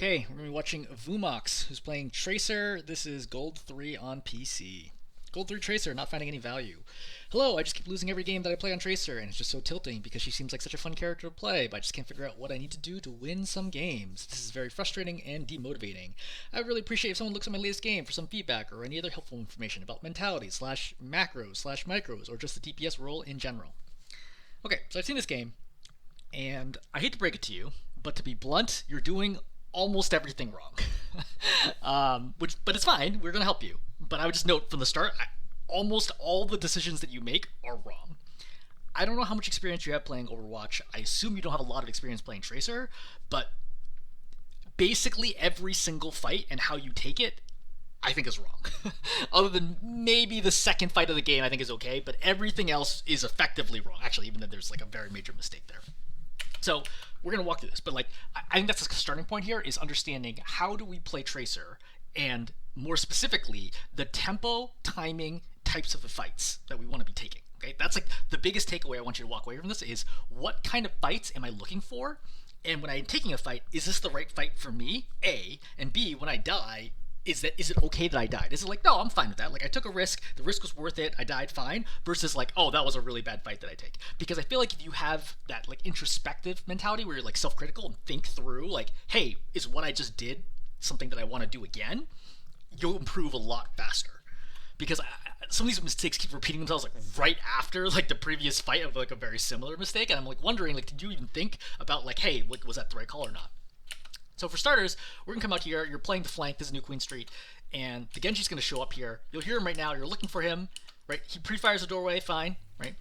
Okay, we're going to be watching Vumox, who's playing Tracer. This is Gold 3 on PC. Gold 3 Tracer, not finding any value. Hello, I just keep losing every game that I play on Tracer, and it's just so tilting because she seems like such a fun character to play, but I just can't figure out what I need to do to win some games. This is very frustrating and demotivating. I would really appreciate if someone looks at my latest game for some feedback or any other helpful information about mentality slash macros slash micros or just the DPS role in general. Okay, so I've seen this game, and I hate to break it to you, but to be blunt, you're doing almost everything wrong. But it's fine. We're gonna help you. But I would just note from the start, almost all the decisions that you make are wrong. I don't know how much experience you have playing Overwatch. I assume you don't have a lot of experience playing Tracer, but basically every single fight and how you take it, I think is wrong. Other than maybe the second fight of the game, I think is okay, but everything else is effectively wrong. Actually, even though there's like a very major mistake there. So we're gonna walk through this, but like I think that's the starting point here is understanding how do we play Tracer, and more specifically the tempo, timing, types of the fights that we want to be taking. Okay, that's like the biggest takeaway I want you to walk away from this is what kind of fights am I looking for, and when I'm taking a fight, is this the right fight for me? A, and B, when I die, is it okay that I died? Is it like, no, I'm fine with that. Like I took a risk, the risk was worth it, I died fine, versus like, oh, that was a really bad fight that I take. Because I feel like if you have that like introspective mentality where you're like self-critical and think through like, hey, is what I just did something that I want to do again? You'll improve a lot faster. Because some of these mistakes keep repeating themselves like right after like the previous fight of like a very similar mistake, and I'm like wondering like, did you even think about like, hey, like, was that the right call or not? So for starters, we're going to come out here. You're playing the flank. This is New Queen Street. And the Genji's going to show up here. You'll hear him right now. You're looking for him. Right? He pre-fires the doorway. Fine. Right?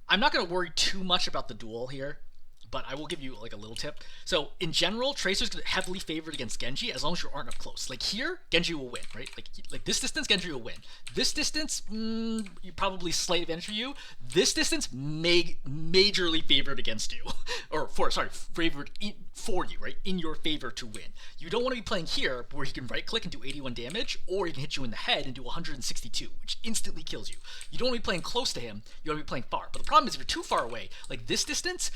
I'm not going to worry too much about the duel here, but I will give you like a little tip. So in general, Tracer's heavily favored against Genji as long as you aren't up close. Like here, Genji will win, right? Like this distance, Genji will win. This distance, you probably slight advantage for you. This distance, majorly favored against you, or favored for you, right? In your favor to win. You don't want to be playing here where he can right click and do 81 damage, or he can hit you in the head and do 162, which instantly kills you. You don't want to be playing close to him. You want to be playing far. But the problem is if you're too far away, like this distance,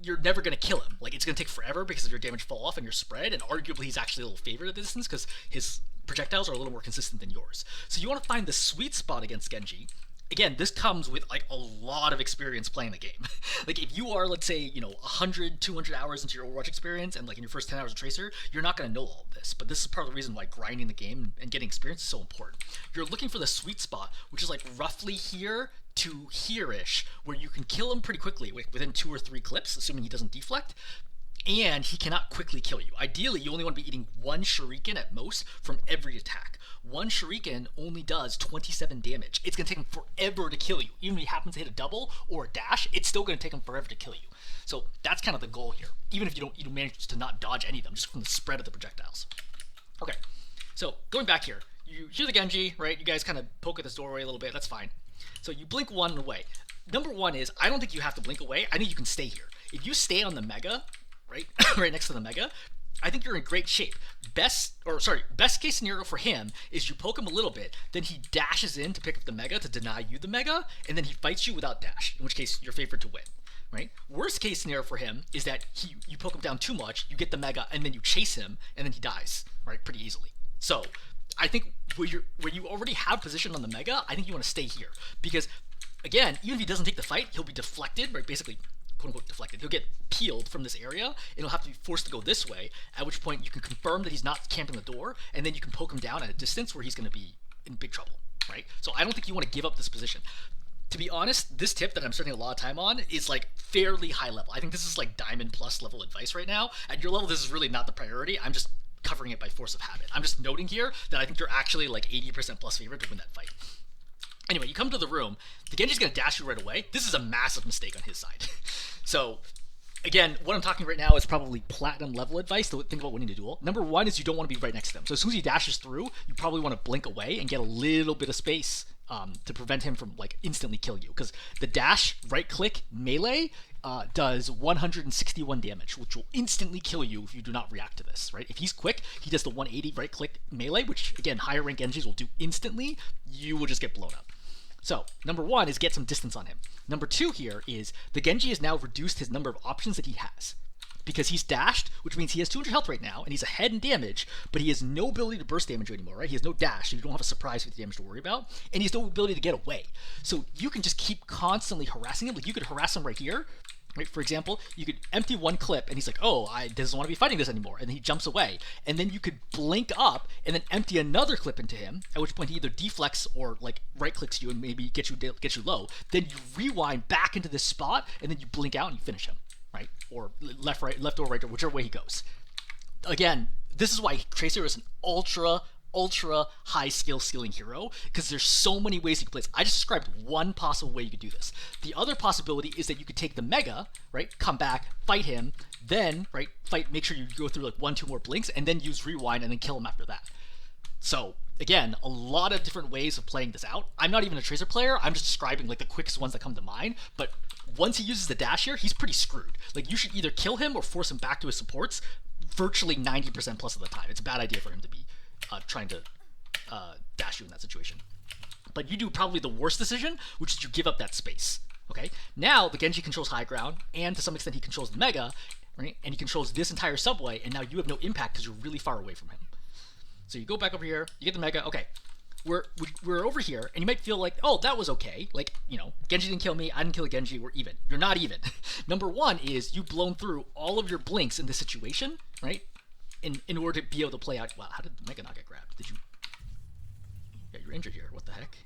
you're never going to kill him. Like, it's going to take forever because of your damage fall off and your spread, and arguably he's actually a little favored at the distance because his projectiles are a little more consistent than yours. So you want to find the sweet spot against Genji. Again, this comes with like a lot of experience playing the game. Like if you are, let's say, 100, 200 hours into your Overwatch experience and like in your first 10 hours of Tracer, you're not going to know all of this. But this is part of the reason why grinding the game and getting experience is so important. You're looking for the sweet spot, which is like roughly here to here-ish, where you can kill him pretty quickly within 2 or 3 clips, assuming he doesn't deflect, and he cannot quickly kill you. Ideally, you only want to be eating 1 shuriken at most from every attack. 1 shuriken only does 27 damage. It's going to take him forever to kill you. Even if he happens to hit a double or a dash, it's still going to take him forever to kill you. So that's kind of the goal here, even if you don't manage to not dodge any of them, just from the spread of the projectiles. Okay, so going back here, you hear the Genji, right? You guys kind of poke at this doorway a little bit. That's fine. So you blink one away. Number one is, I don't think you have to blink away. I think you can stay here. If you stay on the Mega, right, right next to the Mega, I think you're in great shape. Best case scenario for him is you poke him a little bit, then he dashes in to pick up the Mega to deny you the Mega, and then he fights you without dash, in which case you're favored to win. Right? Worst case scenario for him is that you poke him down too much, you get the Mega, and then you chase him, and then he dies, right, pretty easily. So I think where you already have position on the Mega, I think you want to stay here. Because, again, even if he doesn't take the fight, he'll be deflected, right? Basically, quote-unquote deflected. He'll get peeled from this area, and he'll have to be forced to go this way, at which point you can confirm that he's not camping the door, and then you can poke him down at a distance where he's going to be in big trouble, right? So I don't think you want to give up this position. To be honest, this tip that I'm spending a lot of time on is like fairly high level. I think this is like diamond plus level advice right now. At your level, this is really not the priority. I'm just covering it by force of habit. I'm just noting here that I think you're actually like 80% plus favorite to win that fight. Anyway, you come to the room. The Genji's going to dash you right away. This is a massive mistake on his side. So, again, what I'm talking right now is probably platinum level advice to think about winning the duel. Number one is you don't want to be right next to him. So as soon as he dashes through, you probably want to blink away and get a little bit of space to prevent him from like instantly killing you. Because the dash, right click, melee does 161 damage, which will instantly kill you if you do not react to this, right? If he's quick, he does the 180 right click melee, which again, higher rank Genjis will do instantly. You will just get blown up. So, number one is get some distance on him. Number two here is the Genji has now reduced his number of options that he has. because he's dashed, which means he has 200 health right now, and he's ahead in damage, but he has no ability to burst damage you anymore, right? He has no dash, so you don't have a surprise with damage to worry about, and he has no ability to get away. So you can just keep constantly harassing him. Like, you could harass him right here, right? For example, you could empty one clip, and he's like, oh, I doesn't want to be fighting this anymore, and then he jumps away. And then you could blink up, and then empty another clip into him, at which point he either deflects or, like, right-clicks you and maybe get you low. Then you rewind back into this spot, and then you blink out and you finish him, right? Or left or right, or whichever way he goes. Again, this is why Tracer is an ultra high skill ceiling hero, because there's so many ways you can play this. I just described one possible way you could do this. The other possibility is that you could take the Mega, right, come back, fight him, then, right, make sure you go through like 1-2 more blinks, and then use rewind and then kill him after that. So again, a lot of different ways of playing this out. I'm not even a Tracer player, I'm just describing like the quickest ones that come to mind, but once he uses the dash here, he's pretty screwed. Like, you should either kill him or force him back to his supports virtually 90% plus of the time. It's a bad idea for him to be trying to dash you in that situation. But you do probably the worst decision, which is you give up that space. Okay? Now, the Genji controls high ground, and to some extent he controls the Mega, right? And he controls this entire subway, and now you have no impact because you're really far away from him. So you go back over here, you get the Mega, okay. We're over here, and you might feel like, oh, that was okay. Like, you know, Genji didn't kill me, I didn't kill Genji, we're even. You're not even. Number one is you've blown through all of your blinks in this situation, right? In order to be able to play out. Wow, how did Mega not get grabbed? Did you? Yeah, you're injured here. What the heck?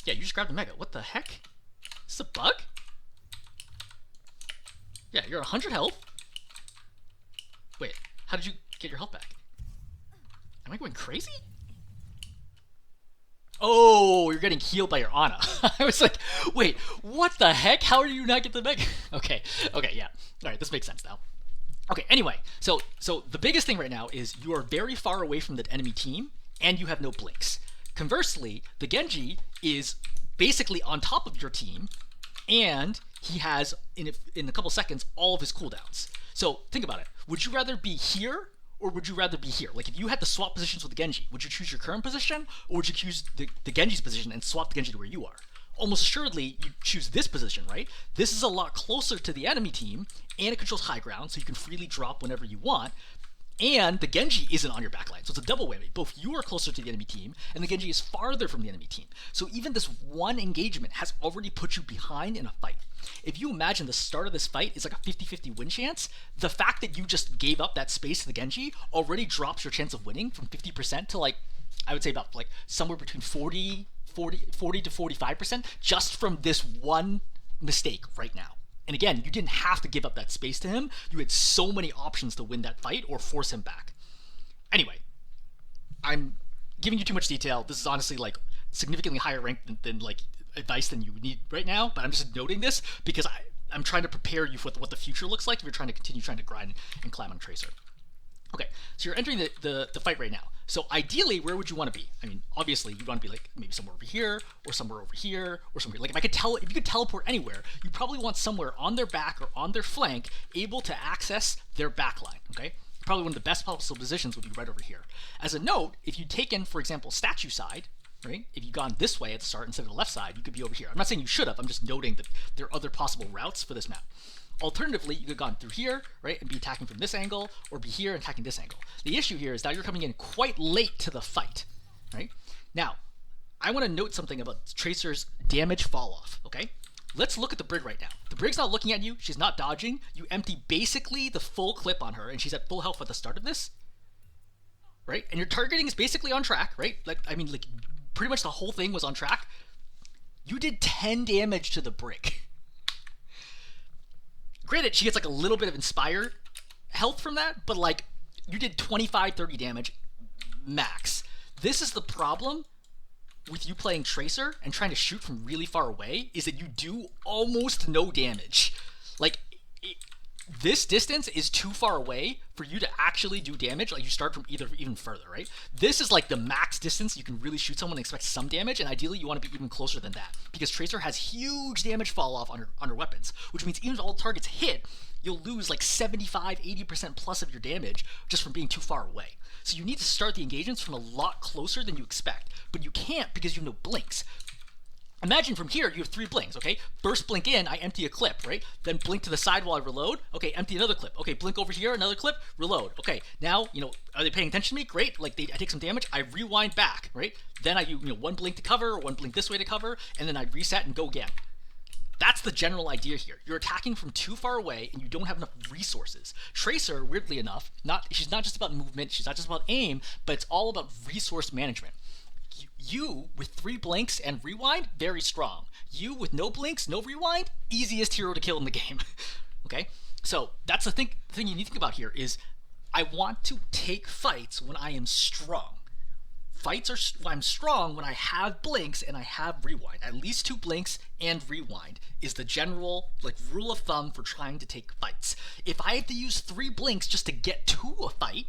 Yeah, you just grabbed the Mega. What the heck? Is this a bug? Yeah, you're 100 health. Wait, how did you get your health back? Am I going crazy? Oh, you're getting healed by your Ana. I was like, wait, what the heck? How do you not get the Mega? Okay, yeah. All right, this makes sense now. Okay, anyway, so the biggest thing right now is you are very far away from the enemy team, and you have no blinks. Conversely, the Genji is basically on top of your team, and he has, in a couple seconds, all of his cooldowns. So think about it. Would you rather be here, or would you rather be here? Like, if you had to swap positions with the Genji, would you choose your current position, or would you choose the Genji's position and swap the Genji to where you are? Almost assuredly, you choose this position, right? This is a lot closer to the enemy team, and it controls high ground, so you can freely drop whenever you want, and the Genji isn't on your backline, so it's a double whammy. Both you are closer to the enemy team, and the Genji is farther from the enemy team. So even this one engagement has already put you behind in a fight. If you imagine the start of this fight is like a 50-50 win chance, the fact that you just gave up that space to the Genji already drops your chance of winning from 50% to, like, I would say about like somewhere between 40 to 45% just from this one mistake right now. And again, you didn't have to give up that space to him. You had so many options to win that fight or force him back. Anyway, I'm giving you too much detail. This is honestly like significantly higher rank than like advice than you need right now, but I'm just noting this because I'm trying to prepare you for what the future looks like if you're trying to continue trying to grind and climb on Tracer. Okay, so you're entering the fight right now. So ideally, where would you want to be? I mean, obviously, you want to be like maybe somewhere over here, or somewhere over here, or somewhere. Like if you could teleport anywhere, you probably want somewhere on their back or on their flank, able to access their backline. Okay, probably one of the best possible positions would be right over here. As a note, if you'd taken, for example, statue side, right? If you'd gone this way at the start instead of the left side, you could be over here. I'm not saying you should have. I'm just noting that there are other possible routes for this map. Alternatively, you could have gone through here, right, and be attacking from this angle, or be here and attacking this angle. The issue here is now you're coming in quite late to the fight, right? Now, I want to note something about Tracer's damage fall-off, okay? Let's look at the Brig right now. The Brig's not looking at you. She's not dodging. You empty basically the full clip on her, and she's at full health at the start of this, right? And your targeting is basically on track, right? Like, I mean, like, pretty much the whole thing was on track. You did 10 damage to the Brig. Granted, she gets like a little bit of inspired health from that, but like you did 25-30 damage max. This is the problem with you playing Tracer and trying to shoot from really far away, is that you do almost no damage. Like, this distance is too far away for you to actually do damage. Like, you start from even further, right? This is like the max distance you can really shoot someone and expect some damage, and ideally you want to be even closer than that, because Tracer has huge damage fall off on her weapons, which means even if all targets hit, you'll lose like 75-80% plus of your damage just from being too far away. So you need to start the engagements from a lot closer than you expect, but you can't because you have no blinks. Imagine from here you have 3 blinks, okay? First blink in, I empty a clip, right? Then blink to the side while I reload. Okay, empty another clip. Okay, blink over here, another clip, reload. Okay, now, are they paying attention to me? Great. Like, I take some damage, I rewind back, right? Then I do, one blink to cover, or one blink this way to cover, and then I reset and go again. That's the general idea here. You're attacking from too far away, and you don't have enough resources. Tracer, weirdly enough, she's not just about movement, she's not just about aim, but it's all about resource management. You, with 3 blinks and rewind, very strong. You, with no blinks, no rewind, easiest hero to kill in the game. Okay? So, that's the thing you need to think about here is, I want to take fights when I am strong. I'm strong when I have blinks and I have rewind. At least 2 blinks and rewind is the general rule of thumb for trying to take fights. If I have to use 3 blinks just to get to a fight,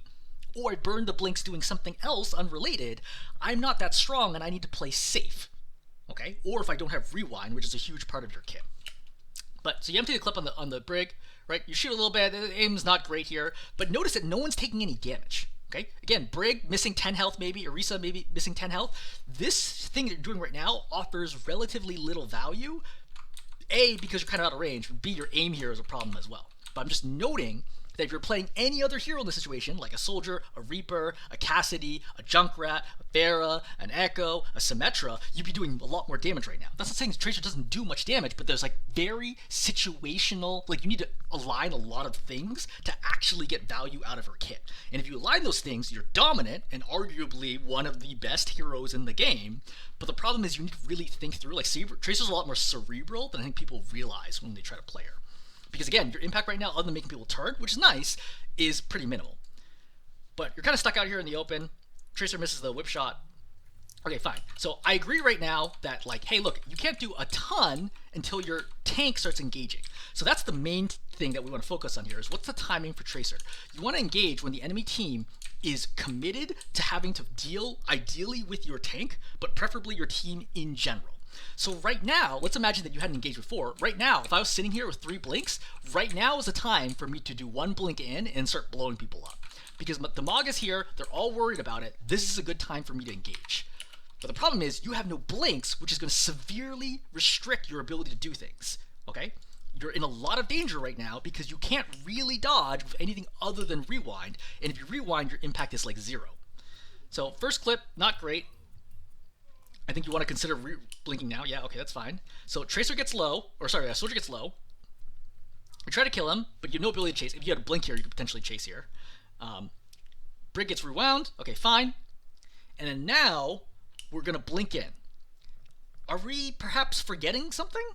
or I burn the blinks doing something else unrelated, I'm not that strong and I need to play safe. Okay? Or if I don't have rewind, which is a huge part of your kit. But so you empty the clip on the brig, right? You shoot a little bit, the aim's not great here, but notice that no one's taking any damage. Okay? Again, Brig missing 10 health maybe, Orisa maybe missing 10 health. This thing that you're doing right now offers relatively little value. A, because you're kind of out of range. B, your aim here is a problem as well. But I'm just noting that if you're playing any other hero in this situation, like a Soldier, a Reaper, a Cassidy, a Junkrat, a Pharah, an Echo, a Symmetra, you'd be doing a lot more damage right now. That's not saying Tracer doesn't do much damage, but there's very situational, you need to align a lot of things to actually get value out of her kit. And if you align those things, you're dominant and arguably one of the best heroes in the game. But the problem is you need to really think through, Tracer's a lot more cerebral than I think people realize when they try to play her. Because again, your impact right now, other than making people turn, which is nice, is pretty minimal. But you're kind of stuck out here in the open. Tracer misses the whip shot. Okay, fine. So I agree right now that, hey, look, you can't do a ton until your tank starts engaging. So that's the main thing that we want to focus on here is what's the timing for Tracer? You want to engage when the enemy team is committed to having to deal ideally with your tank, but preferably your team in general. So right now, let's imagine that you hadn't engaged before. Right now, if I was sitting here with 3 blinks, right now is the time for me to do 1 blink in and start blowing people up. Because the Mog is here, they're all worried about it, this is a good time for me to engage. But the problem is, you have no blinks, which is going to severely restrict your ability to do things. Okay? You're in a lot of danger right now because you can't really dodge with anything other than rewind, and if you rewind, your impact is 0. So first clip, not great. I think you want to consider blinking now. Yeah, okay, that's fine. So Soldier gets low. You try to kill him, but you have no ability to chase. If you had a blink here, you could potentially chase here. Brig gets rewound. Okay, fine. And then now, we're going to blink in. Are we perhaps forgetting something?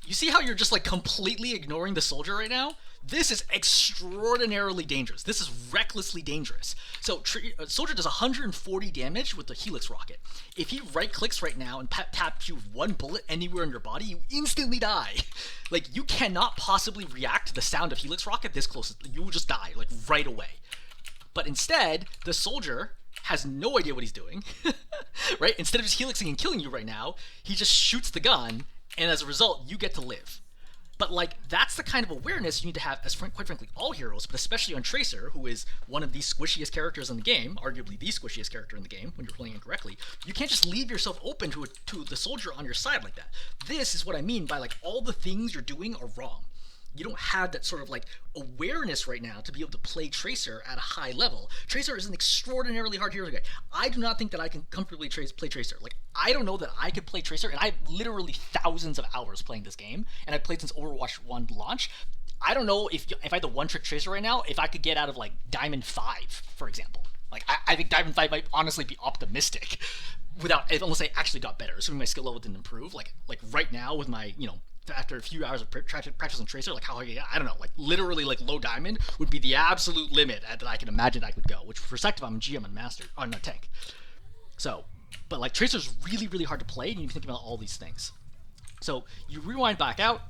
You see how you're just completely ignoring the Soldier right now? This is extraordinarily dangerous. This is recklessly dangerous. So Soldier does 140 damage with the Helix rocket. If he right-clicks right now and taps you with 1 bullet anywhere in your body, you instantly die. You cannot possibly react to the sound of Helix rocket this close. You will just die, right away. But instead, the Soldier has no idea what he's doing, right? Instead of just helixing and killing you right now, he just shoots the gun, and as a result, you get to live. But that's the kind of awareness you need to have as quite frankly all heroes, but especially on Tracer, who is one of the squishiest characters in the game, arguably the squishiest character in the game when you're playing it correctly. You can't just leave yourself open to the Soldier on your side like that. This is what I mean by all the things you're doing are wrong. You don't have that sort of awareness right now to be able to play Tracer at a high level. Tracer is an extraordinarily hard hero to get. I do not think that I can comfortably play Tracer. I don't know that I could play Tracer, and I have literally thousands of hours playing this game, and I've played since Overwatch 1 launch. I don't know if I had the one-trick Tracer right now, if I could get out of Diamond 5, for example. I think Diamond 5 might honestly be optimistic, unless I actually got better, assuming my skill level didn't improve. Right now with my, after a few hours of practice on Tracer, how I don't know, literally low diamond would be the absolute limit that I can imagine I could go, which for Sective I'm GM and Master, on a tank. So, but Tracer's really, really hard to play, and you think about all these things. So, you rewind back out.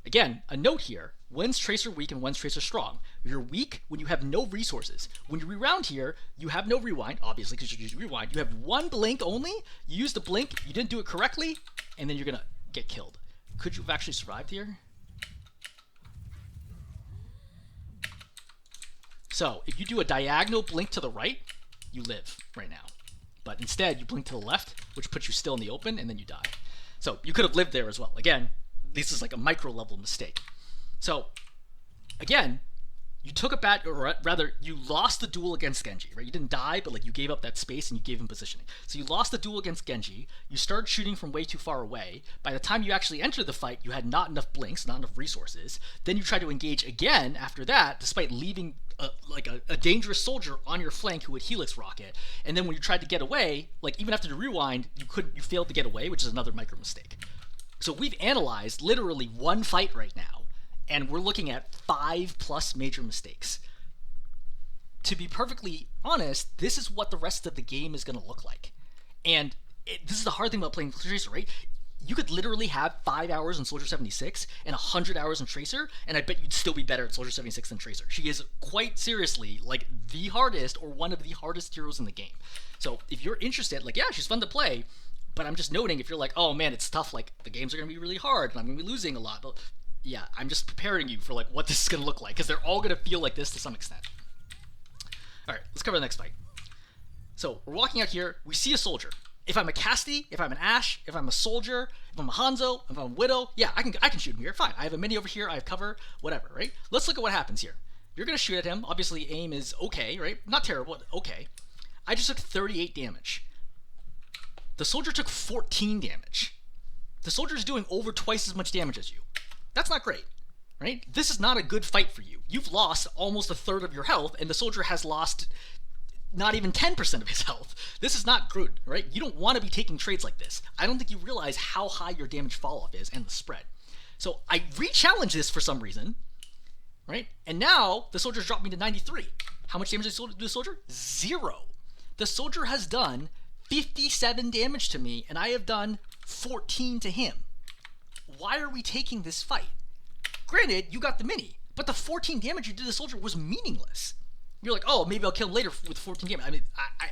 Again, a note here, when's Tracer weak and when's Tracer strong? You're weak when you have no resources. When you reround here, you have no rewind, obviously, because you're using rewind. You have 1 blink only, you use the blink, you didn't do it correctly, and then you're gonna get killed. Could you have actually survived here? So, if you do a diagonal blink to the right, you live right now. But instead, you blink to the left, which puts you still in the open, and then you die. So you could have lived there as well. Again, this is like a micro level mistake. So again, you took a bad, or rather, you lost the duel against Genji, right? You didn't die, but like you gave up that space and you gave him positioning. So you lost the duel against Genji. You started shooting from way too far away. By the time you actually entered the fight, you had not enough blinks, not enough resources. Then you tried to engage again after that, despite leaving a dangerous soldier on your flank who would helix rocket. And then when you tried to get away, like even after the rewind, you failed to get away, which is another micro mistake. So we've analyzed literally one fight right now, and we're looking at 5+ major mistakes. To be perfectly honest, this is what the rest of the game is going to look like. And this is the hard thing about playing Tracer, right? You could literally have 5 hours in Soldier 76 and 100 hours in Tracer, and I bet you'd still be better at Soldier 76 than Tracer. She is quite seriously like the hardest or one of the hardest heroes in the game. So if you're interested, like, yeah, she's fun to play, but I'm just noting if you're like, oh man, it's tough, like the games are going to be really hard and I'm going to be losing a lot. But yeah, I'm just preparing you for like what this is going to look like, because they're all going to feel like this to some extent. All right, let's cover the next fight. So we're walking out here, we see a soldier. If I'm a Cassidy, if I'm an Ashe, if I'm a soldier, if I'm a Hanzo, if I'm a Widow, yeah, I can shoot him here. Fine, I have a mini over here, I have cover, whatever, right? Let's look at what happens here. You're going to shoot at him. Obviously, aim is okay, right? Not terrible, okay. I just took 38 damage. The soldier took 14 damage. The soldier is doing over twice as much damage as you. That's not great, right? This is not a good fight for you. You've lost almost a third of your health, and the soldier has lost not even 10% of his health. This is not good, right? You don't want to be taking trades like this. I don't think you realize how high your damage fall-off is and the spread. So I re-challenge this for some reason, right? And now the soldier's dropped me to 93. How much damage did the soldier? 0. The soldier has done 57 damage to me, and I have done 14 to him. Why are we taking this fight? Granted, you got the mini, but the 14 damage you did to the soldier was meaningless. You're like, oh, maybe I'll kill him later with 14 damage. I mean,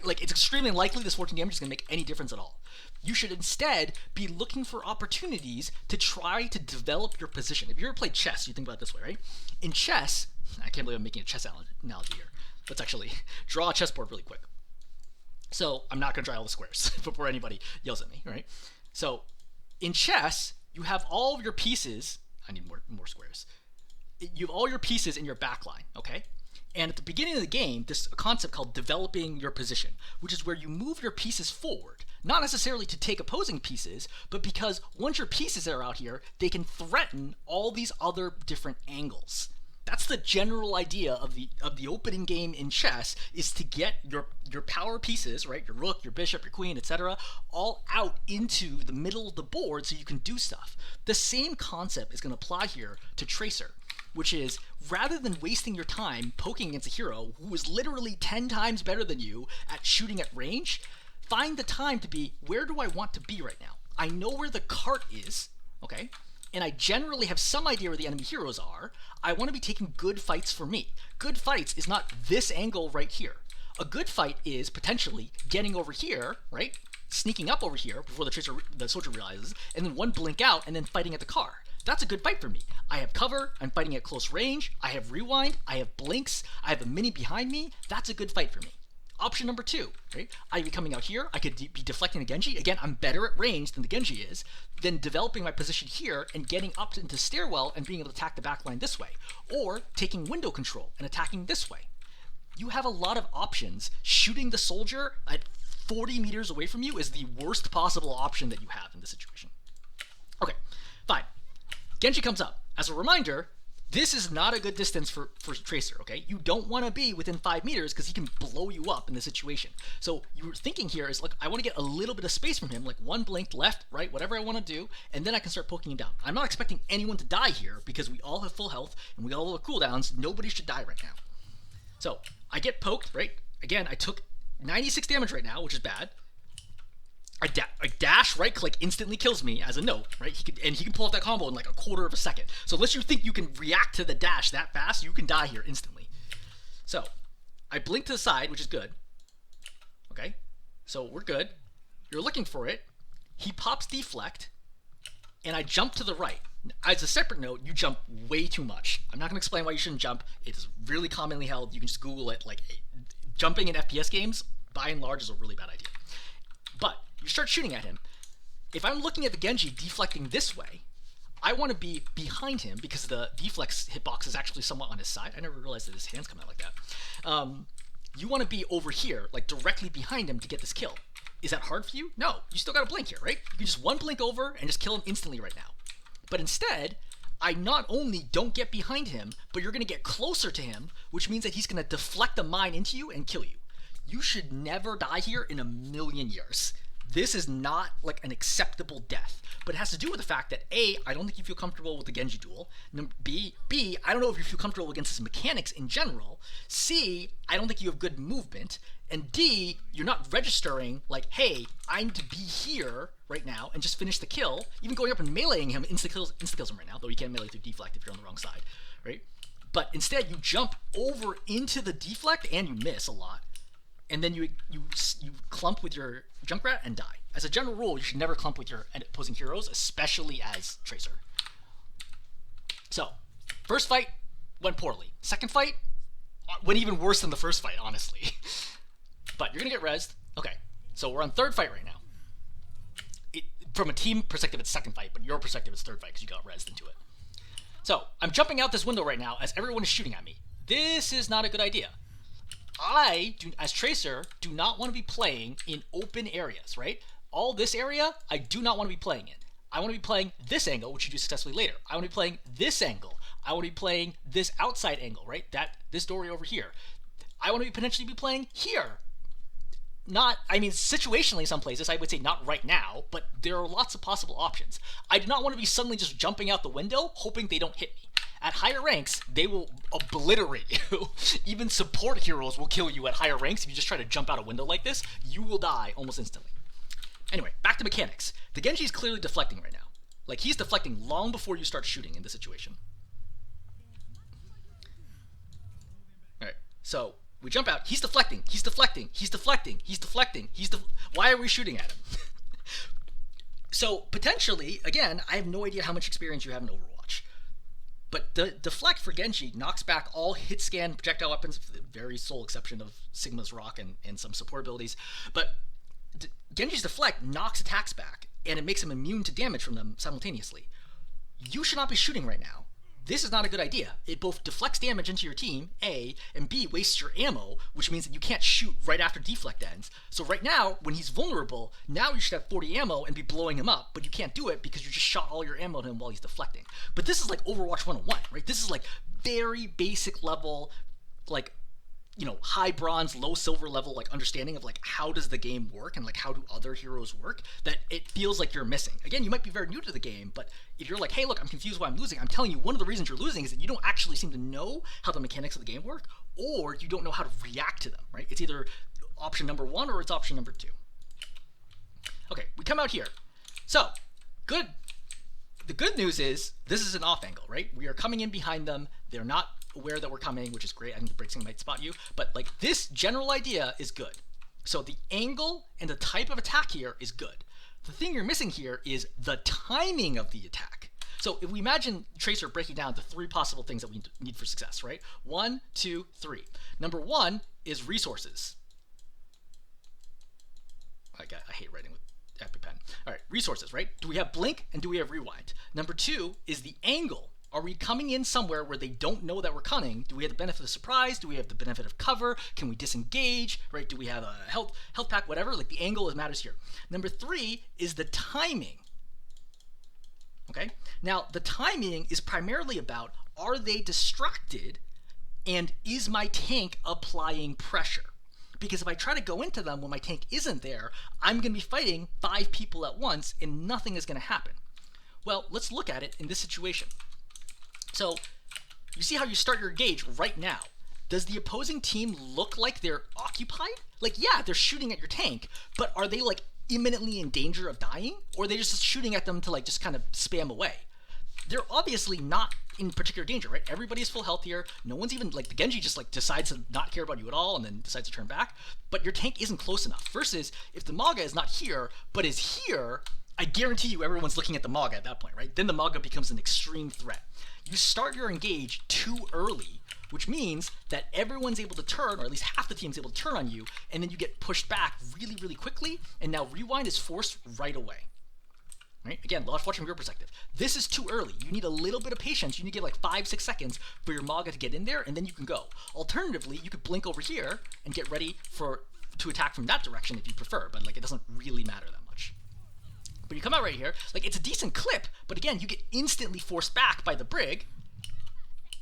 like, it's extremely unlikely this 14 damage is going to make any difference at all. You should instead be looking for opportunities to try to develop your position. If you ever played chess, you think about it this way, right? In chess, I can't believe I'm making a chess analogy here. Let's actually draw a chessboard really quick. So I'm not going to draw all the squares before anybody yells at me, right? So in chess, you have all of your pieces. I need more squares. You have all your pieces in your back line, okay? And at the beginning of the game, this a concept called developing your position, which is where you move your pieces forward, not necessarily to take opposing pieces, but because once your pieces are out here, they can threaten all these other different angles. That's the general idea of the opening game in chess, is to get your power pieces, right? Your rook, your bishop, your queen, etc., all out into the middle of the board so you can do stuff. The same concept is going to apply here to Tracer, which is rather than wasting your time poking against a hero who is literally 10 times better than you at shooting at range, find the time to be, where do I want to be right now? I know where the cart is, okay? And I generally have some idea where the enemy heroes are. I want to be taking good fights for me. Good fights is not this angle right here. A good fight is potentially getting over here, right? Sneaking up over here before the soldier realizes, and then one blink out and then fighting at the car. That's a good fight for me. I have cover, I'm fighting at close range, I have rewind, I have blinks, I have a mini behind me. That's a good fight for me. Option number 2, right? I'd be coming out here, I could be deflecting a Genji. Again, I'm better at range than the Genji is. Then developing my position here and getting up into stairwell and being able to attack the backline this way. Or taking window control and attacking this way. You have a lot of options. Shooting the soldier at 40 meters away from you is the worst possible option that you have in this situation. Okay, fine. Genji comes up. As a reminder, this is not a good distance for Tracer, okay? You don't want to be within 5 meters because he can blow you up in this situation. So you're thinking here is, like, I want to get a little bit of space from him, like one blink left, right, whatever I want to do, and then I can start poking him down. I'm not expecting anyone to die here because we all have full health and we all have cooldowns. Nobody should die right now. So I get poked, right? Again, I took 96 damage right now, which is bad. A dash right click instantly kills me as a note, right? He can pull off that combo in like a quarter of a second. So unless you think you can react to the dash that fast, you can die here instantly. So I blink to the side, which is good. Okay, so we're good. You're looking for it. He pops deflect, and I jump to the right. As a separate note, you jump way too much. I'm not going to explain why you shouldn't jump. It is really commonly held. You can just Google it. Like, jumping in FPS games, by and large, is a really bad idea. But you start shooting at him. If I'm looking at the Genji deflecting this way, I want to be behind him because the deflex hitbox is actually somewhat on his side. I never realized that his hands come out like that. You want to be over here, like directly behind him to get this kill. Is that hard for you? No. You still got to blink here, right? You can just one blink over and just kill him instantly right now. But instead, I not only don't get behind him, but you're going to get closer to him, which means that he's going to deflect a mine into you and kill you. You should never die here in a million years. This is not like an acceptable death, but it has to do with the fact that A, I don't think you feel comfortable with the Genji duel. B, I don't know if you feel comfortable against his mechanics in general. C, I don't think you have good movement. And D, you're not registering like, hey, I need to be here right now and just finish the kill. Even going up and meleeing him insta kills him right now, though you can't melee through deflect if you're on the wrong side, right? But instead, you jump over into the deflect and you miss a lot. And then you clump with your Junkrat and die. As a general rule, you should never clump with your opposing heroes, especially as Tracer. So, first fight went poorly. Second fight went even worse than the first fight, honestly. But you're going to get rezzed. Okay, so we're on third fight right now. From a team perspective, it's second fight, but your perspective is third fight because you got rezzed into it. So, I'm jumping out this window right now as everyone is shooting at me. This is not a good idea. I, as Tracer, do not want to be playing in open areas, right? All this area, I do not want to be playing in. I want to be playing this angle, which you do successfully later. I want to be playing this angle. I want to be playing this outside angle, right? This doorway over here. I want to potentially be playing here. Situationally some places, I would say not right now, but there are lots of possible options. I do not want to be suddenly just jumping out the window, hoping they don't hit me. At higher ranks, they will obliterate you. Even support heroes will kill you at higher ranks. If you just try to jump out a window like this, you will die almost instantly. Anyway, back to mechanics. The Genji is clearly deflecting right now. Like, he's deflecting long before you start shooting in this situation. Alright, so we jump out. He's deflecting. He's deflecting. He's deflecting. He's deflecting. Why are we shooting at him? So, potentially, again, I have no idea how much experience you have in Overwatch. But the deflect for Genji knocks back all hit scan projectile weapons, with the very sole exception of Sigma's Rock and some support abilities. But Genji's deflect knocks attacks back, and it makes him immune to damage from them simultaneously. You should not be shooting right now. This is not a good idea. It both deflects damage into your team, A, and B, wastes your ammo, which means that you can't shoot right after deflect ends. So right now, when he's vulnerable, now you should have 40 ammo and be blowing him up, but you can't do it because you just shot all your ammo at him while he's deflecting. But this is like Overwatch 101, right? This is like very basic level, like, you know, high bronze, low silver level, like, understanding of, like, how does the game work and, like, how do other heroes work, that it feels like you're missing. Again, you might be very new to the game, but if you're like, hey, look, I'm confused why I'm losing, I'm telling you, one of the reasons you're losing is that you don't actually seem to know how the mechanics of the game work, or you don't know how to react to them, right? It's either option number one or it's option number two. Okay, we come out here. So, the good news is, this is an off angle, right? We are coming in behind them, they're not aware that we're coming, which is great. I think the Brixing might spot you, but like, this general idea is good. So the angle and the type of attack here is good. The thing you're missing here is the timing of the attack. So if we imagine Tracer breaking down the three possible things that we need for success, right? 1, 2, 3. Number 1 is resources. I hate writing with EpiPen. All right, resources, right? Do we have blink and do we have rewind? Number 2 is the angle. Are we coming in somewhere where they don't know that we're coming? Do we have the benefit of surprise? Do we have the benefit of cover? Can we disengage? Right? Do we have a health pack? Whatever. Like, the angle matters here. Number 3 is the timing. Okay? Now, the timing is primarily about, are they distracted, and is my tank applying pressure? Because if I try to go into them when my tank isn't there, I'm going to be fighting 5 people at once, and nothing is going to happen. Well, let's look at it in this situation. So, you see how you start your engage right now. Does the opposing team look like they're occupied? Like, yeah, they're shooting at your tank, but are they, like, imminently in danger of dying? Or are they just shooting at them to, like, just kind of spam away? They're obviously not in particular danger, right? Everybody's full health here. No one's even, like, the Genji just, like, decides to not care about you at all and then decides to turn back. But your tank isn't close enough. Versus, if the Maga is not here, but is here, I guarantee you everyone's looking at the Maga at that point, right? Then the Maga becomes an extreme threat. You start your engage too early, which means that everyone's able to turn, or at least half the team's able to turn on you, and then you get pushed back really, really quickly, and now rewind is forced right away. Right? Again, watching from your perspective. This is too early. You need a little bit of patience. You need to give like 5-6 seconds for your Maga to get in there, and then you can go. Alternatively, you could blink over here and get ready to attack from that direction if you prefer, but like it doesn't really matter that much. But you come out right here, like it's a decent clip, but again, you get instantly forced back by the Brig,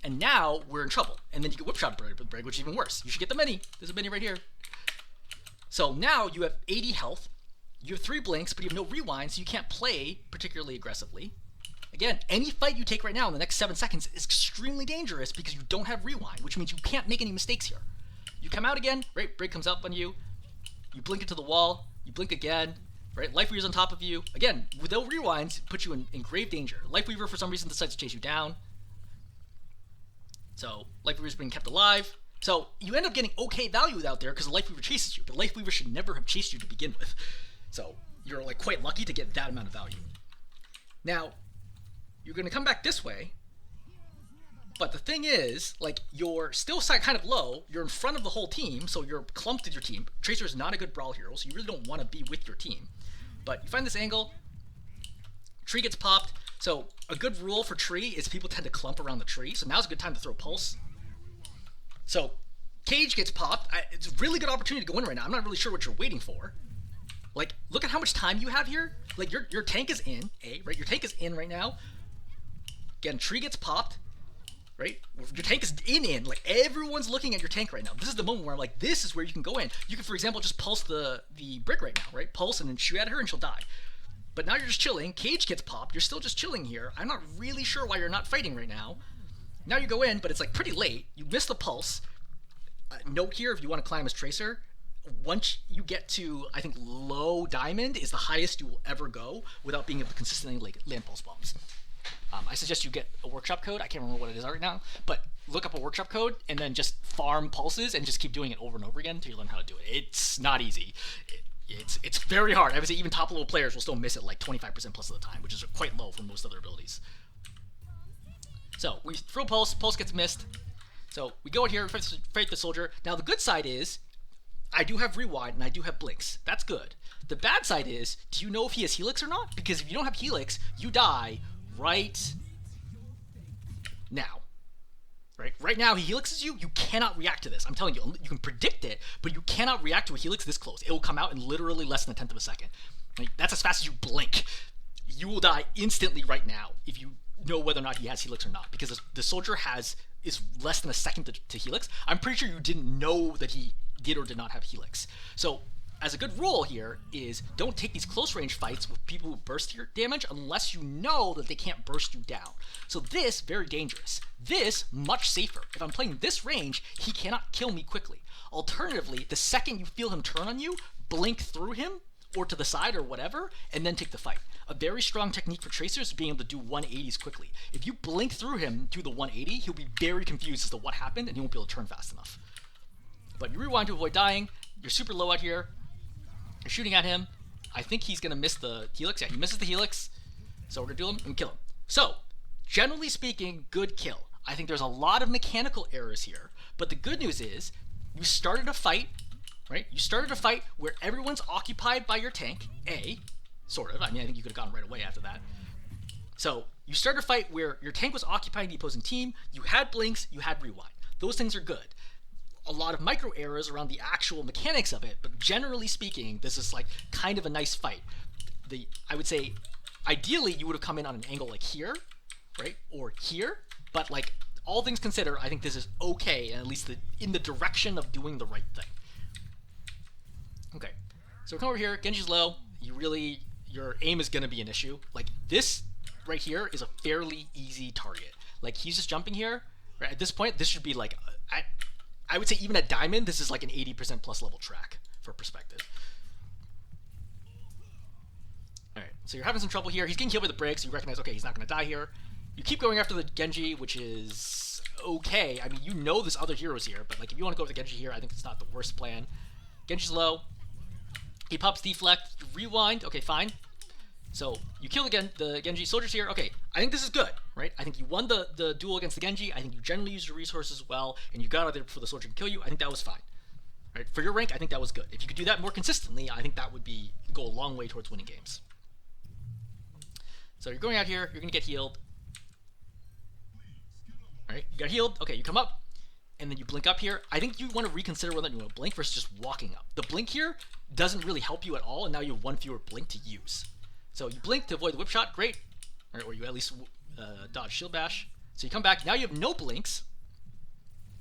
and now we're in trouble. And then you get whipshot with the Brig, which is even worse. You should get the mini. There's a mini right here. So now you have 80 health. You have 3 blinks, but you have no rewind, so you can't play particularly aggressively. Again, any fight you take right now in the next 7 seconds is extremely dangerous because you don't have rewind, which means you can't make any mistakes here. You come out again, right? Brig comes up on you. You blink into the wall. You blink again, right? Life Weaver's on top of you. Again, with no rewinds, puts you in grave danger. Life Weaver, for some reason, decides to chase you down. So, Life Weaver's being kept alive. So, you end up getting okay value out there because the Life Weaver chases you, but Life Weaver should never have chased you to begin with. So you're like quite lucky to get that amount of value. Now, you're going to come back this way, but the thing is, like, you're still kind of low, you're in front of the whole team, so you're clumped with your team. Tracer is not a good brawl hero, so you really don't want to be with your team. But you find this angle, tree gets popped, so a good rule for tree is people tend to clump around the tree, so now's a good time to throw Pulse. So, Cage gets popped, it's a really good opportunity to go in right now, I'm not really sure what you're waiting for. Like, look at how much time you have here. Like, your tank is in, right? Your tank is in right now. Again, tree gets popped, right? Your tank is in. Like, everyone's looking at your tank right now. This is the moment where I'm like, this is where you can go in. You can, for example, just pulse the Brick right now, right? Pulse and then shoot at her and she'll die. But now you're just chilling. Cage gets popped. You're still just chilling here. I'm not really sure why you're not fighting right now. Now you go in, but it's like pretty late. You miss the pulse. Note here, if you want to climb as Tracer, once you get to, I think, low diamond is the highest you will ever go without being able to consistently like land pulse bombs. I suggest you get a workshop code. I can't remember what it is right now, but look up a workshop code and then just farm pulses and just keep doing it over and over again until you learn how to do it. It's not easy. It's very hard. I would say even top level players will still miss it like 25% plus of the time, which is quite low for most other abilities. So we throw pulse gets missed. So we go out here, fight the soldier. Now the good side is, I do have rewind and I do have blinks. That's good. The bad side is, do you know if he has helix or not? Because if you don't have helix, you die right now. Right now, he helixes you. You cannot react to this. I'm telling you, you can predict it, but you cannot react to a helix this close. It will come out in literally less than a tenth of a second. Like, that's as fast as you blink. You will die instantly right now if you know whether or not he has helix or not, because the soldier is less than a second to helix. I'm pretty sure you didn't know that he did or did not have helix. So as a good rule here is don't take these close range fights with people who burst your damage unless you know that they can't burst you down. So this, very dangerous. This, much safer. If I'm playing this range, he cannot kill me quickly. Alternatively, the second you feel him turn on you, blink through him or to the side or whatever, and then take the fight. A very strong technique for Tracers is being able to do 180s quickly. If you blink through him, do the 180, he'll be very confused as to what happened and he won't be able to turn fast enough. But you rewind to avoid dying. You're super low out here. You're shooting at him. I think he's going to miss the helix. Yeah, he misses the helix. So we're going to duel him and kill him. So, generally speaking, good kill. I think there's a lot of mechanical errors here. But the good news is, you started a fight, right? You started a fight where everyone's occupied by your tank. Sort of. I mean, I think you could have gone right away after that. So, you started a fight where your tank was occupying the opposing team. You had blinks. You had rewind. Those things are good. A lot of micro errors around the actual mechanics of it, but generally speaking, this is like kind of a nice fight. I would say, ideally, you would have come in on an angle like here, right, or here, but like all things considered, I think this is okay, and at least in the direction of doing the right thing. Okay, so we come over here. Genji's low. Your aim is gonna be an issue. Like this right here is a fairly easy target. Like he's just jumping here. Right, at this point, this should be like I would say even at Diamond, this is like an 80% plus level track for perspective. Alright, so you're having some trouble here. He's getting killed by the Brig, so you recognize, okay, he's not going to die here. You keep going after the Genji, which is okay. I mean, you know this other hero's here, but like if you want to go with the Genji here, I think it's not the worst plan. Genji's low. He pops deflect. Rewind. Okay, fine. So you kill the Genji soldiers here. Okay, I think this is good, right? I think you won the duel against the Genji. I think you generally used your resources well, and you got out there before the soldier can kill you. I think that was fine. Right? For your rank, I think that was good. If you could do that more consistently, I think that would go a long way towards winning games. So you're going out here, you're going to get healed. Right? You got healed. Okay, you come up, and then you blink up here. I think you want to reconsider whether you want to blink versus just walking up. The blink here doesn't really help you at all, and now you have one fewer blink to use. So you blink to avoid the whip shot, great. Or you at least dodge shield bash. So you come back, now you have no blinks,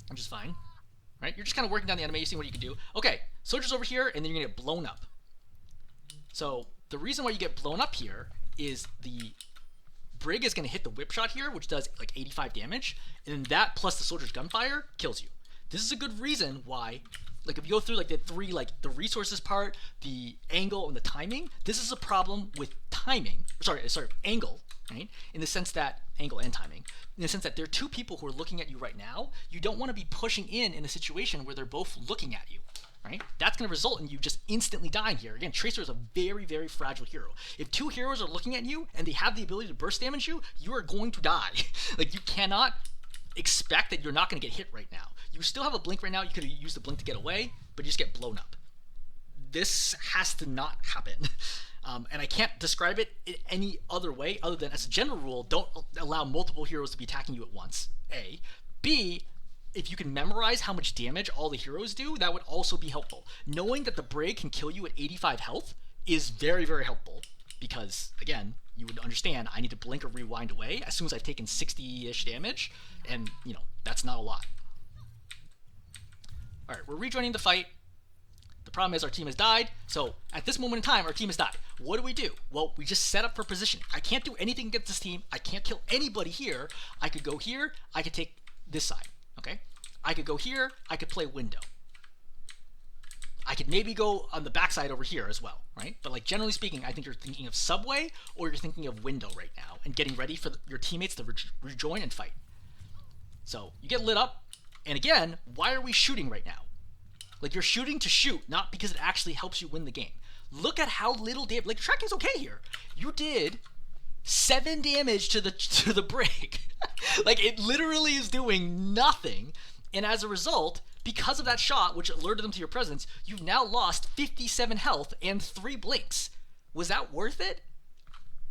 which is fine. Right? You're just kind of working down the enemy, seeing what you can do. Okay, soldiers over here, and then you're going to get blown up. So the reason why you get blown up here is the Brig is going to hit the whip shot here, which does like 85 damage, and then that plus the soldier's gunfire kills you. This is a good reason why, like if you go through like the three, like the resources part, the angle, and the timing, this is a problem with timing. Sorry, angle, right? In the sense that, angle and timing, in the sense that there are two people who are looking at you right now. You don't want to be pushing in a situation where they're both looking at you. Right? That's going to result in you just instantly dying here. Again, Tracer is a very, very fragile hero. If two heroes are looking at you and they have the ability to burst damage you, you are going to die. Like, you cannot expect that you're not going to get hit right now. You still have a blink right now. You could have used the blink to get away, but you just get blown up. This has to not happen. And I can't describe it in any other way other than, as a general rule, don't allow multiple heroes to be attacking you at once, A. B, if you can memorize how much damage all the heroes do, that would also be helpful. Knowing that the Brig can kill you at 85 health is very, very helpful, because, again, you would understand I need to blink or rewind away as soon as I've taken 60-ish damage, and, you know, that's not a lot. Alright, we're rejoining the fight. The problem is our team has died, so at this moment in time, our team has died. What do? Well, we just set up for position. I can't do anything against this team. I can't kill anybody here. I could go here. I could take this side. Okay, I could go here, I could play window. I could maybe go on the backside over here as well, right? But like generally speaking, I think you're thinking of subway or you're thinking of window right now and getting ready for your teammates to rejoin and fight. So you get lit up, and again, why are we shooting right now? Like, you're shooting to shoot, not because it actually helps you win the game. Look at how little damage, like tracking's okay here. You did 7 damage to the Brig. Like, it literally is doing nothing, and as a result, because of that shot, which alerted them to your presence, you've now lost 57 health and 3 blinks. Was that worth it?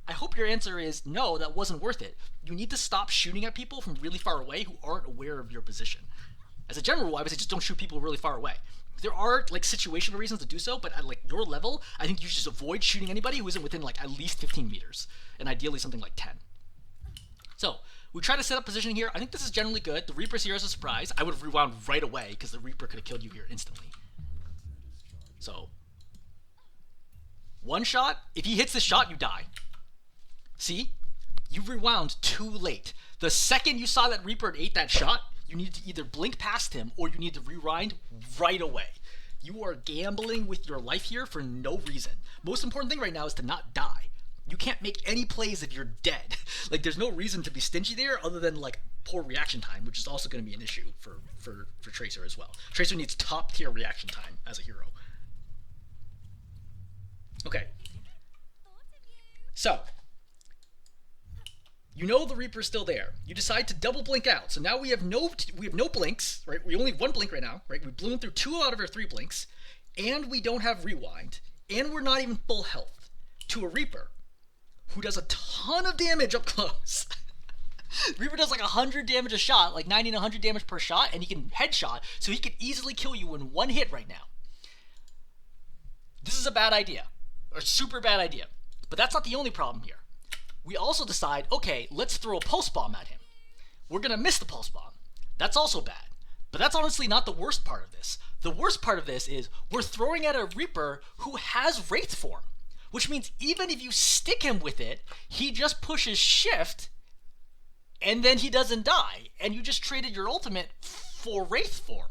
I hope your answer is no, that wasn't worth it. You need to stop shooting at people from really far away who aren't aware of your position. As a general rule, I would say just don't shoot people really far away. There are like situational reasons to do so, but at like your level, I think you should just avoid shooting anybody who isn't within like at least 15 meters, and ideally something like 10. So we try to set up positioning here. I think this is generally good. The Reaper's here as a surprise. I would have rewound right away because the Reaper could have killed you here instantly. So one shot. If he hits this shot, you die. See? You rewound too late. The second you saw that Reaper had ate that shot, you need to either blink past him or you need to rewind right away. You are gambling with your life here for no reason. Most important thing right now is to not die. You can't make any plays if you're dead. Like, there's no reason to be stingy there other than like poor reaction time, which is also going to be an issue for Tracer as well. Tracer needs top tier reaction time as a hero. Okay. So you know the Reaper's still there. You decide to double blink out. So now we have no blinks, right? We only have 1 blink right now, right? We blew through 2 out of our 3 blinks, and we don't have rewind, and we're not even full health to a Reaper who does a ton of damage up close. Reaper does like 100 damage a shot, like 90 to 100 damage per shot, and he can headshot, so he could easily kill you in 1 hit right now. This is a bad idea, or super bad idea. But that's not the only problem here. We also decide, okay, let's throw a pulse bomb at him. We're going to miss the pulse bomb. That's also bad. But that's honestly not the worst part of this. The worst part of this is we're throwing at a Reaper who has Wraith form, which means even if you stick him with it, he just pushes shift, and then he doesn't die, and you just traded your ultimate for Wraith form.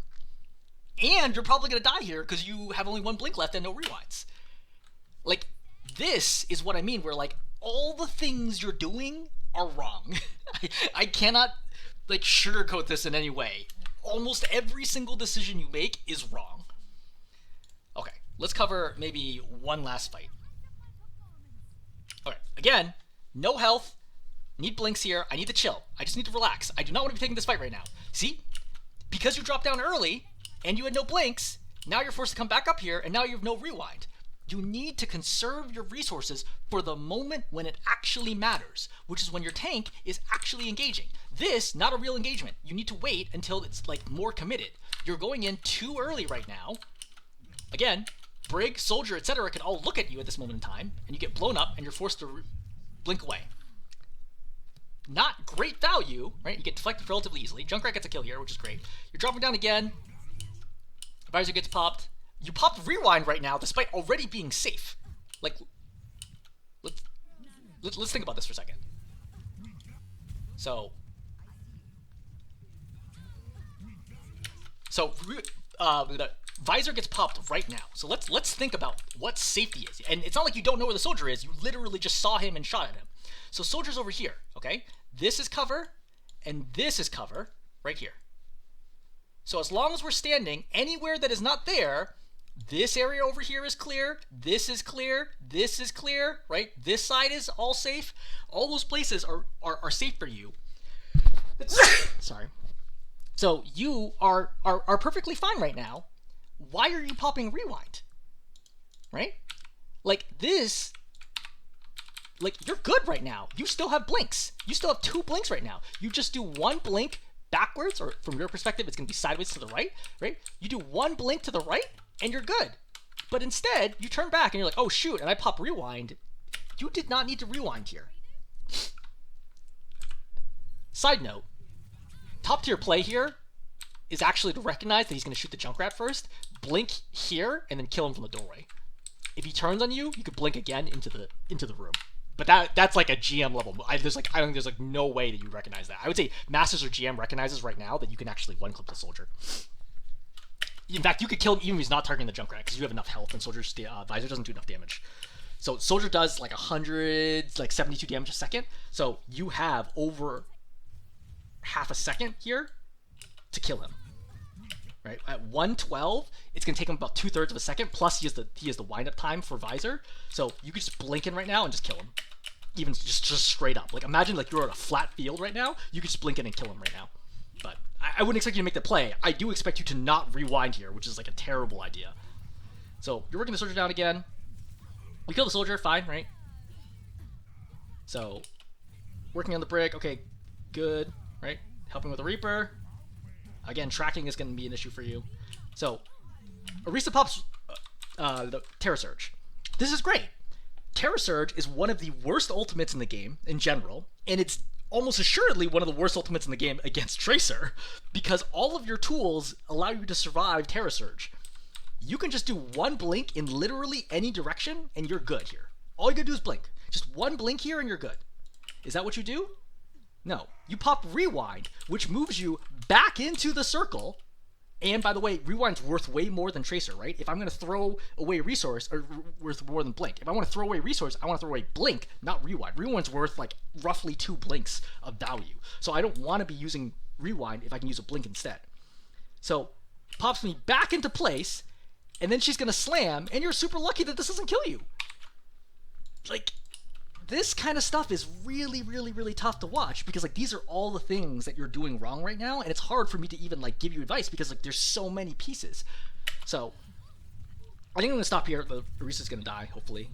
And you're probably going to die here because you have only 1 blink left and no rewinds. Like, this is what I mean, where like, all the things you're doing are wrong. I cannot like sugarcoat this in any way. Almost every single decision you make is wrong. Okay, let's cover maybe one last fight. Okay, again, no health. Need blinks here. I need to chill. I just need to relax. I do not want to be taking this fight right now. See? Because you dropped down early and you had no blinks, now you're forced to come back up here and now you have no rewind. You need to conserve your resources for the moment when it actually matters, which is when your tank is actually engaging. This, not a real engagement. You need to wait until it's like more committed. You're going in too early right now. Again, Brig, Soldier, etc. can all look at you at this moment in time, and you get blown up and you're forced to blink away. Not great value, right? You get deflected relatively easily. Junkrat gets a kill here, which is great. You're dropping down again. Visor gets popped. You popped rewind right now, despite already being safe. Like, let's think about this for a second. So the Visor gets popped right now. So let's think about what safety is. And it's not like you don't know where the Soldier is. You literally just saw him and shot at him. So Soldier's over here, okay? This is cover, and this is cover right here. So as long as we're standing anywhere that is not there, this area over here is clear, this is clear, this is clear, right? This side is all safe. All those places are safe for you. Sorry. So you are perfectly fine right now. Why are you popping rewind? Right? Like this, like you're good right now. You still have blinks. You still have 2 blinks right now. You just do 1 blink backwards, or from your perspective, it's gonna be sideways to the right, right? You do 1 blink to the right, and you're good. But instead, you turn back and you're like, oh shoot, and I pop rewind. You did not need to rewind here. Side note, top tier play here is actually to recognize that he's going to shoot the Junkrat first, blink here, and then kill him from the doorway. If he turns on you, you could blink again into the room. But that's like a GM level. I don't think there's like no way that you recognize that. I would say Masters or GM recognizes right now that you can actually one clip the Soldier. In fact, you could kill him even if he's not targeting the Junkrat because you have enough health, and Soldier's Visor doesn't do enough damage. So Soldier does like 100, like 72 damage a second. So you have over half a second here to kill him. Right at 112, it's gonna take him about 2/3 of a second. Plus, he has the wind up time for Visor. So you could just blink in right now and just kill him, even just straight up. Like imagine like you're on a flat field right now. You could just blink in and kill him right now. But I wouldn't expect you to make the play. I do expect you to not rewind here, which is like a terrible idea. So you're working the Soldier down again. We kill the Soldier, fine, right? So working on the Brig, okay, good, right? Helping with the Reaper. Again, tracking is going to be an issue for you. So, Orisa pops the Terra Surge. This is great. Terra Surge is one of the worst ultimates in the game in general, and it's almost assuredly one of the worst ultimates in the game against Tracer, because all of your tools allow you to survive Terra Surge. You can just do 1 blink in literally any direction, and you're good here. All you gotta do is blink. Just 1 blink here, and you're good. Is that what you do? No. You pop Rewind, which moves you back into the circle. And by the way, Rewind's worth way more than Tracer, right? If I'm going to throw away resource, or worth more than Blink. If I want to throw away resource, I want to throw away Blink, not Rewind. Rewind's worth like roughly 2 blinks of value. So I don't want to be using Rewind if I can use a Blink instead. So pops me back into place, and then she's going to slam, and you're super lucky that this doesn't kill you. Like, this kind of stuff is really, really, really tough to watch because like these are all the things that you're doing wrong right now, and it's hard for me to even like give you advice because like there's so many pieces. So I think I'm gonna stop here. The Orisa's gonna die, hopefully.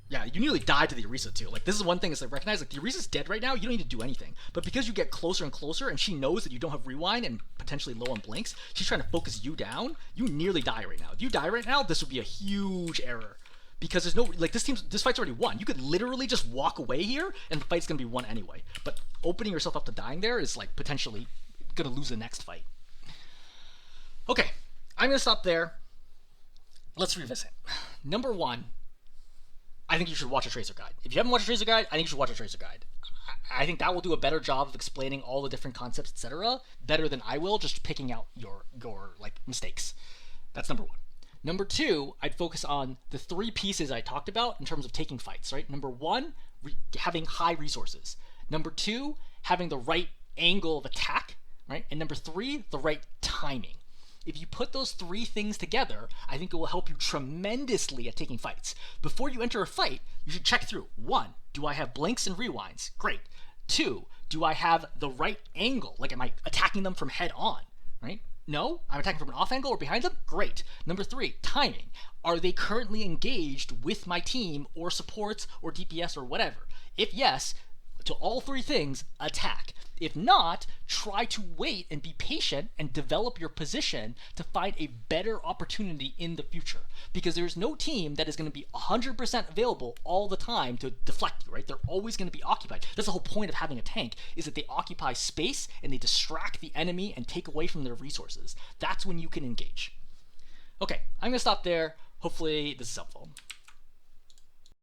Yeah, you nearly died to the Orisa too. Like this is one thing is I recognize like the Orisa's dead right now. You don't need to do anything, but because you get closer and closer, and she knows that you don't have rewind and potentially low on blinks, she's trying to focus you down. You nearly die right now. If you die right now, this would be a huge error. Because there's no, like, this fight's already won. You could literally just walk away here, and the fight's gonna be won anyway. But opening yourself up to dying there is, like, potentially gonna lose the next fight. Okay, I'm gonna stop there. Let's revisit. Number 1, I think you should watch a Tracer guide. If you haven't watched a Tracer guide, I think you should watch a Tracer guide. I think that will do a better job of explaining all the different concepts, etc., better than I will just picking out your like, mistakes. That's number 1. Number 2, I'd focus on the 3 pieces I talked about in terms of taking fights, right? Number 1, having high resources. Number 2, having the right angle of attack, right? And number 3, the right timing. If you put those three things together, I think it will help you tremendously at taking fights. Before you enter a fight, you should check through. 1, do I have blinks and rewinds? Great. 2, do I have the right angle? Like, am I attacking them from head on? Right? No? I'm attacking from an off angle or behind them? Great. Number 3, timing. Are they currently engaged with my team or supports or DPS or whatever? If yes, to all three things, attack. If not, try to wait and be patient and develop your position to find a better opportunity in the future. Because there's no team that is going to be 100% available all the time to deflect you, right? They're always going to be occupied. That's the whole point of having a tank, is that they occupy space and they distract the enemy and take away from their resources. That's when you can engage. Okay, I'm going to stop there. Hopefully this is helpful.